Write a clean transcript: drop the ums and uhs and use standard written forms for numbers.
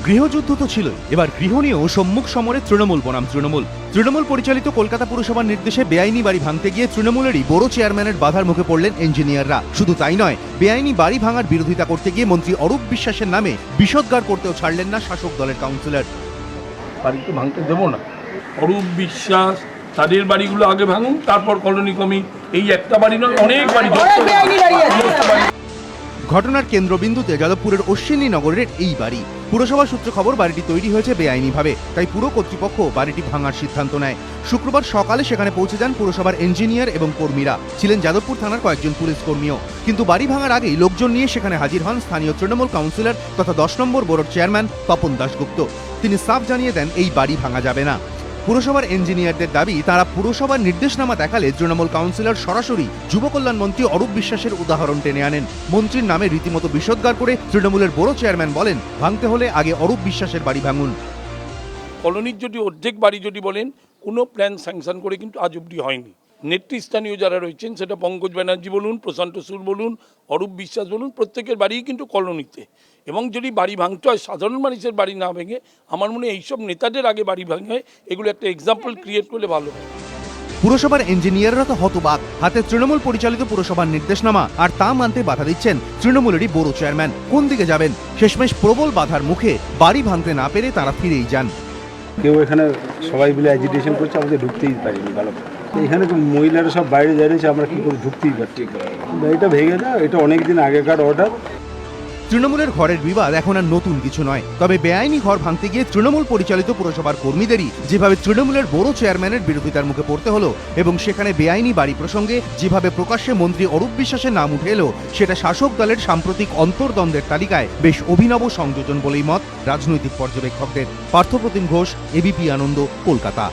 গৃহযুদ্ধ তো ছিলই, এবার গৃহ নিয়েও সম্মুখ সমরে তৃণমূল বনাম তৃণমূল পরিচালিত কলকাতা পুরসভার নির্দেশে বেআইনি বাড়ি ভাঙতে গিয়ে তৃণমূলেরই বড় চেয়ারম্যানের বাধার মুখে পড়লেন ইঞ্জিনিয়াররা। শুধু তাই নয়, বেআইনি বাড়ি ভাঙার বিরোধিতা করতে গিয়ে মন্ত্রী অরূপ বিশ্বাসের নামে বিষোদ্গার করতেও ছাড়লেন না শাসক দলের কাউন্সিলর। বাড়ি তো ভাঙতে দেবো না। অরূপ বিশ্বাস তাদের বাড়িগুলো আগে ভাঙুন, তারপর কলোনি কমিটি। এই একটা বাড়ি নয়, অনেক বাড়ি। ঘটনার কেন্দ্রবিন্দুতে যাদবপুরের অশ্বিনী নগরের এই বাড়ি। পুরসভা সূত্রে খবর, বাড়িটি তৈরি হয়েছে বেআইনিভাবে, তাই পুরো কর্তৃপক্ষ বাড়িটি ভাঙার সিদ্ধান্ত নেয়। শুক্রবার সকালে সেখানে পৌঁছে যান পুরসভার ইঞ্জিনিয়ার এবং কর্মীরা, ছিলেন যাদবপুর থানার কয়েকজন পুলিশ কর্মীও। কিন্তু বাড়ি ভাঙার আগেই লোকজন নিয়ে সেখানে হাজির হন স্থানীয় তৃণমূল কাউন্সিলর তথা 10 নম্বর বোর্ডের চেয়ারম্যান তপন দাশগুপ্ত। তিনি সাফ জানিয়ে দেন এই বাড়ি ভাঙা যাবে না। পুরসভার ইঞ্জিনিয়ারদের দাবি, তারা পুরসভার নির্দেশনামা দেখালে তৃণমূল কাউন্সিলর সরাসরি যুব কল্যাণ মন্ত্রী অরূপ বিশ্বাসের উদাহরণ টেনে আনেন। মন্ত্রীর নামে রীতিমতো বিষোদ্গার করে তৃণমূলের বড় চেয়ারম্যান বলেন, ভাঙতে হলে আগে অরূপ বিশ্বাসের বাড়ি ভাঙুন। কলোনির যদি অর্ধেক বাড়ি যদি বলেন, কোনো প্ল্যান স্যাংশন করে কিন্তু আজ অব্দি হয়নি। নেতৃস্থানীয় যারা রয়েছেন, সেটা পঙ্কজ ব্যানার্জি বলুন, প্রশান্ত সুর বলুন, অরূপ বিশ্বাস বলুন, প্রত্যেকের বাড়ি কিন্তু কলোনিতে। এবং যদি বাড়ি ভাঙতে হয়, সাধারণ মানুষের বাড়ি না ভেঙে, আমার মনে হয় এইসব নেতাদের আগে বাড়ি ভাঙে, এগুলো একটা এক্সাম্পল ক্রিয়েট করলে ভালো হয়। পুরসভার ইঞ্জিনিয়াররা তো হতবাক, হাতে তৃণমূল পরিচালিত পুরসভার নির্দেশনামা, আর তা মানতে বাধা দিচ্ছেন তৃণমূলেরই বড় চেয়ারম্যান। কোন দিকে যাবেন? শেষমেশ প্রবল বাধার মুখে বাড়ি ভাঙতে না পেরে তারা ফিরেই যান। কেউ এখানে সবাই মিলে অ্যাজিটেশন করছে, আমাদের ঢুকতেই পারিনি। ভালো, এখানে তো মহিলারা সব বাইরে দাঁড়িয়েছে, আমরা কি করে ঢুকতেই পারছি। এটা ভেঙে না, এটা অনেকদিন আগেকার অর্ডার। তৃণমূলের ঘরের বিবাদ এখন আর নতুন কিছু নয়, তবে বেআইনি ঘর ভাঙতে গিয়ে তৃণমূল পরিচালিত পুরসভার কর্মীদেরই যেভাবে তৃণমূলের বড় চেয়ারম্যানের বিরোধিতার মুখে পড়তে হলো, এবং সেখানে বেআইনি বাড়ি প্রসঙ্গে যেভাবে প্রকাশ্যে মন্ত্রী অরূপ বিশ্বাসের নাম উঠে এলো, সেটা শাসক দলের সাম্প্রতিক অন্তর্দ্বন্দ্বের তালিকায় বেশ অভিনব সংযোজন বলেই মত রাজনৈতিক পর্যবেক্ষকদের। পার্থপ্রতিম ঘোষ, এবিপি আনন্দ, কলকাতা।